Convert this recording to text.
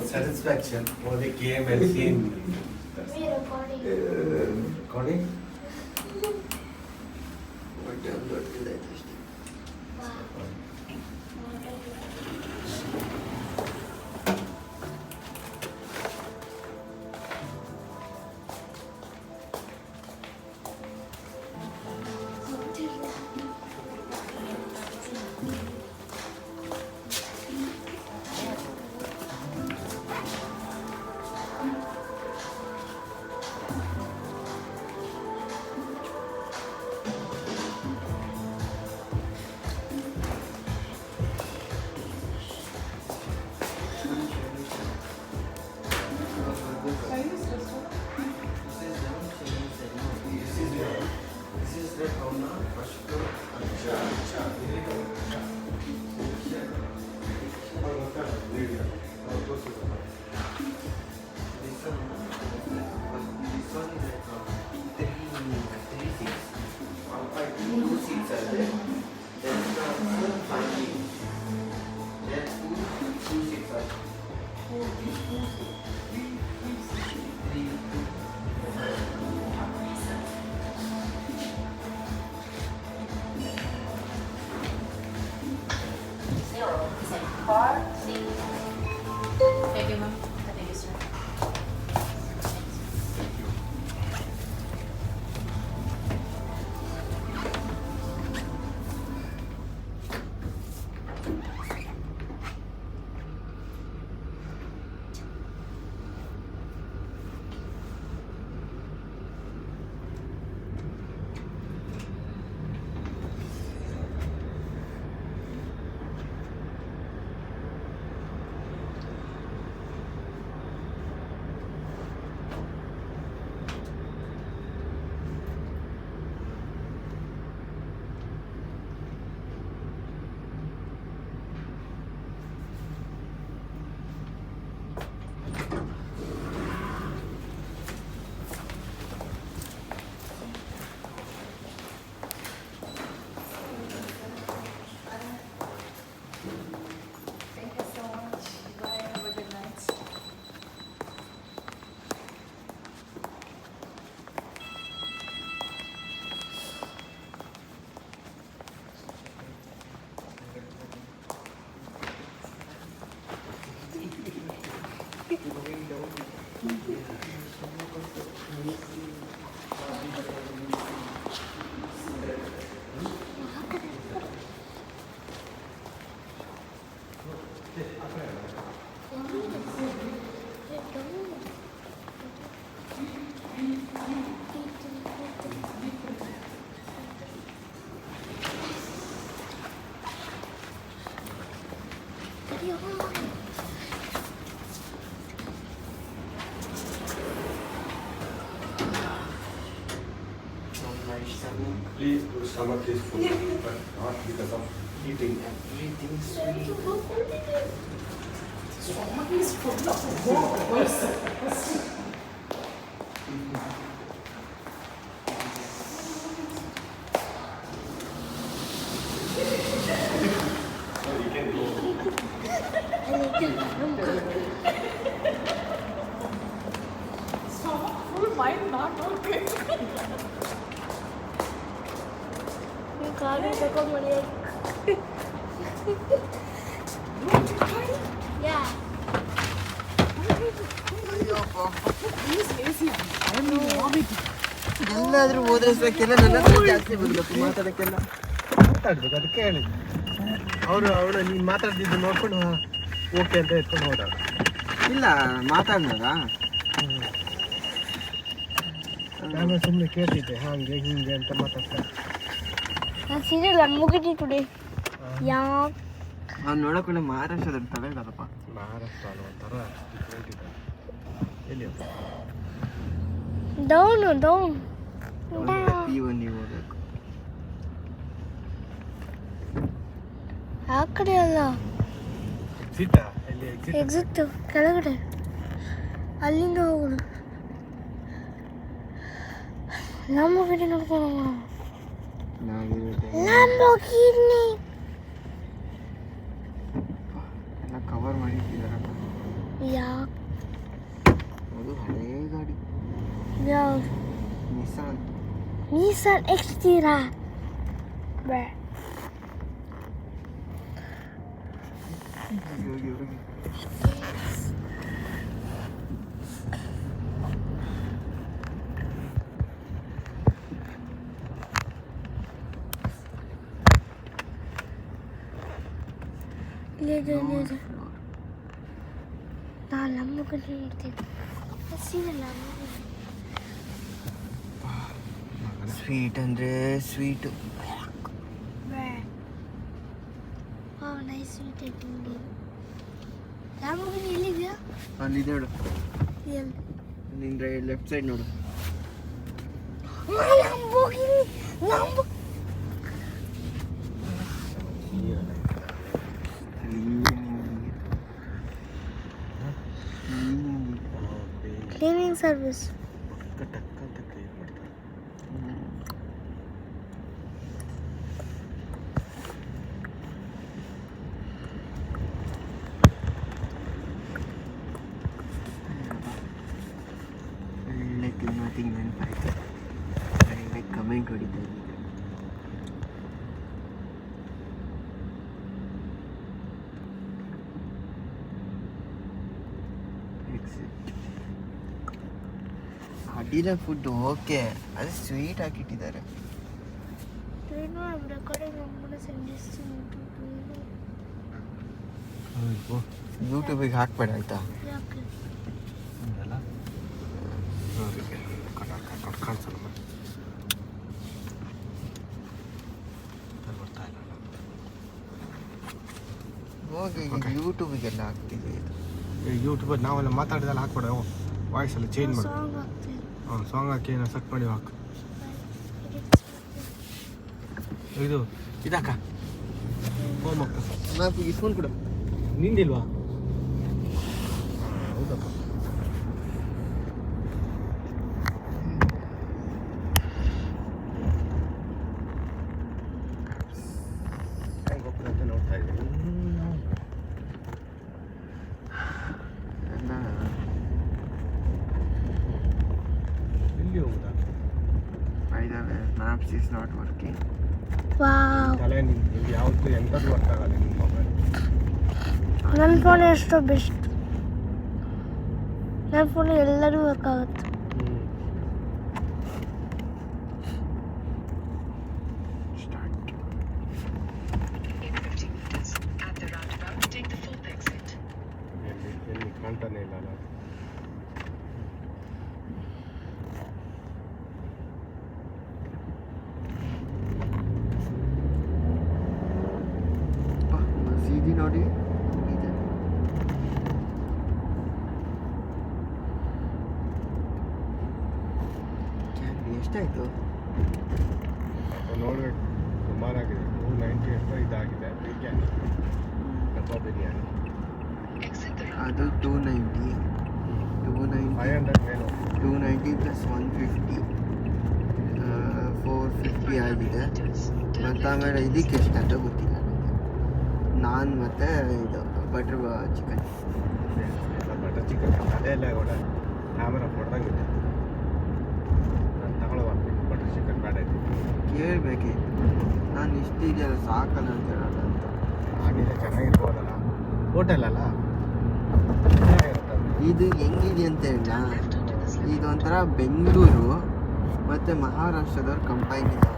satisfaction for they came and seen recording. Thank you, ma'am. Thank you, sir. Thank you so much. Bye. Have a good night. Please do stomach is full, but not because of eating. Everything sweet. Stomach is full of worms. So you can go. Stomach full, mind not okay. You can't take money. Yeah. ಎಲ್ಲಾದ್ರೂ ಹೋದ್ರೆ ಸಾಕೆಲ್ಲ ನನ್ನ ಹತ್ರ ಜಾಸ್ತಿ ಬಂದ್ಬೇಕು ಮಾತಾಡಕ್ಕೆಲ್ಲ ಮಾತಾಡ್ಬೇಕು ಅದಕ್ಕೆ ಹೇಳಿದ್ದು ಅವಳು ನೀನು ಮಾತಾಡ್ತಿದ್ದು ನೋಡ್ಕೊಂಡು ಓಕೆ ಅಂತ ಎತ್ಕೊಂಡು ಹೋದ ಇಲ್ಲ ಮಾತಾಡ್ನದ ನಾನು ಸುಮ್ಮನೆ ಕೇಳ್ತಿದ್ದೆ ಹಾಗೆ ಹಿಂಗೆ ಅಂತ ಮಾತಾಡ್ತಾ ನಾನು ಸೀರಿಯಲ್ ಮುಗಿದಿ ಟುಡೇ ಯಾಕೆ ಅವ್ನು ನೋಡೋಕೆ ಮಹಾರಾಷ್ಟ್ರದ ತಲೆಗದಪ್ಪ ಮಹಾರಾಷ್ಟ್ರ ಅನ್ನೋ ಒಂಥರ ಡಿಫ್ರೆಂಟ್ ಇದೆ ಎಲ್ಲಿ ಅಂತ ಡೌನ್ ನೀವು ಹೋಗ್ಬೇಕು ಆ ಕಡೆ ಅಲ್ಲ ಎಕ್ಸಿಟಾ ಎಲ್ಲಿ ಎಕ್ಸಿಟ್ ಎಕ್ಸಿಟ್ ಕೆಳಗಡೆ ಅಲ್ಲಿಂದ ಹೋಗೋದು ನಮ್ಮ ಗಾಡಿ ನೋಡ್ಕೊಂಡು ಹೋಗೋಣ ಎಲ್ಲ ಕವರ್ ಮಾಡಿಟ್ಟಿದಾರಪ್ಪ ಯಾಕೆ ಅದು ಹಳೇ ಗಾಡಿ ಯಾವ್ದು ನಿಸಾನ್ ನೀಸನ್ ಎಕ್ಸ್ತೀರಾ ಬೇ ಹೋಗಿ లేదు నా లమ్మకని ನೋಡ್ತಿದ್ದೆ ಹಸಿರು ಲಮ್ಮಕನಿ ಸ್ವೀಟ್ ಅಂದರೆ ಸ್ವೀಟು ಬೇ ಓ ನೈಸ್ ಸ್ವೀಟ್ ತಿಂಡಿ ಲಮ್ಮಕನಿ ಎಲ್ಲಿದೆಯಾ ಅಲ್ಲಿದೆ ನೋಡು ಎಲ್ಲಿ ನಿನ್ನ ಲೆಫ್ಟ್ ಸೈಡ್ ನೋಡು ಲಂಬೋಗಿನಿ ಲಂಬೋ ಕ್ಲೀನಿಂಗ್ ಸರ್ವಿಸ್ ಟಕ್ ಅಂತ ಕ್ಲೀನ್ ಮಾಡ್ತಾರೆ. ಒಳ್ಳೆ ಕ್ಲೀನಾತಿಂಗ್ ನೆನಪಾಯ್ತು ಒಳ್ಳೆ ಕಮೆಂಟ್ ಹೊಡಿತಾ ಇದ್ದೆ ಅಡ್ಡಿಲ್ಲ ಫುಡ್ ಓಕೆ ಅದು ಸ್ವೀಟ್ ಹಾಕಿಟ್ಟಿದ್ದಾರೆ train I'm recording I'm gonna send this to YouTube ಯೂಟ್ಯೂಬಿಗೆ ಹಾಕ್ಬೇಡ ಆಯ್ತಾ ಯಾಕೆ ಹಂಗಲ್ಲ ನೋಡಿ ಕಾಣಿಸಲ್ಲ ಮತ್ತೆ ಬರ್ತಾ ಇಲ್ಲ ಹೋಗಿ Okay. ಯೂಟ್ಯೂಬಿಗೆಲ್ಲ ಹಾಕ್ತಿದ್ವಿ ಇದು ಯೂಟ್ಯೂಬಲ್ಲಿ ನಾವೆಲ್ಲ ಮಾತಾಡಿದೆಲ್ಲ ಹಾಕ್ಬೇಡ ವಾಯ್ಸ್ ಎಲ್ಲ ಚೇಂಜ್ ಮಾಡು ಸಾಂಗ್ ಹಾಕ್ತೀನಿ ಹಾಂ ಸಾಂಗ್ ಹಾಕಿ ಏನೋ ಸೆಟ್ ಮಾಡಿ ಹಾಕು ಇದು ಇದಾಕ ಹೋಮ್ ಅಕ್ಕ నాకు ಈ ಫೋನ್ ಕೊಡು ನಿಂದಿಲ್ವಾ ಹೌದಪ್ಪ ಹೆಂಗೆ ಹೋಗ್ತದೆ ಅಂತ ನೋಡ್ತಾ ಇದ್ದೀನಿ ಎಲ್ಲಿ ಹೋಗುದಾ maps is not working wow ತಲೆ ನಿಮ್ಗೆ ಯಾವತ್ತೂ ಎಂಥದ್ದು ವರ್ಕ್ ಆಗಲ್ಲ ನಿಮ್ಮ ಮೊಬೈಲ್ ನನ್ನ ಫೋನ್ ಎಷ್ಟೋ ಬೆಸ್ಟ್ ನನ್ನ ಫೋನ್ ಎಲ್ಲರೂ ವರ್ಕ್ ಆಗುತ್ತೆ ಸ್ಟಾರ್ಟ್ ಎಲ್ಲಿ ಕಾಣ್ತಾನೆ ಇಲ್ಲ ಅಲ್ಲ ಮಸೀದಿ ನೋಡಿ ಇದೆ ಎಷ್ಟಾಯ್ತು ನೋಡ್ಬೇಕು ಸುಮಾರಾಗಿದೆ 290 ಎಷ್ಟು ಇದಾಗಿದೆ ಬಿರಿಯಾನಿ ಡಬ್ಬಾ ಬಿರಿಯಾನಿ ಅದು 290 500 ಮೇಲೆ 290 ಪ್ಲಸ್ 150 450 ಆಗಿದೆ ಮತ್ತು ಆಮೇಲೆ ಇದಕ್ಕೆ ಎಷ್ಟಂತ ಗೊತ್ತಿಲ್ಲ ನನಗೆ ನಾನ್ ಮತ್ತು ಇದು ಬಟರ್ ಚಿಕನ್ ಎಲ್ಲ ಬಟರ್ ಚಿಕನ್ ಅದೆಲ್ಲ ಒಳ್ಳೆ ಕ್ಯಾಮ್ರಾ ಹೊಡೆದಂಗಿದೆ ನಾನು ತಗೊಳ್ಬೇಕು ಬಟರ್ ಚಿಕನ್ ಬೇಡ ಇತ್ತು ಕೇಳಬೇಕಿತ್ತು ನಾನು ಇಷ್ಟಿದೆಯಲ್ಲ ಸಾಕಲ್ಲ ಅಂತ ಹೇಳೋಣ ಅಂತ ಆಗಿದೆ ಚೆನ್ನಾಗಿರ್ಬೋದಲ್ಲ ಹೋಟೆಲ್ ಅಲ್ಲ ಚೆನ್ನಾಗಿರುತ್ತೆ ಇದು ಹೆಂಗಿದೆ ಅಂತ ಹೇಳ ಇದೊಂಥರ ಬೆಂಗಳೂರು ಮತ್ತು ಮಹಾರಾಷ್ಟ್ರದವ್ರ ಕಂಪೈನ್ ಇದೆ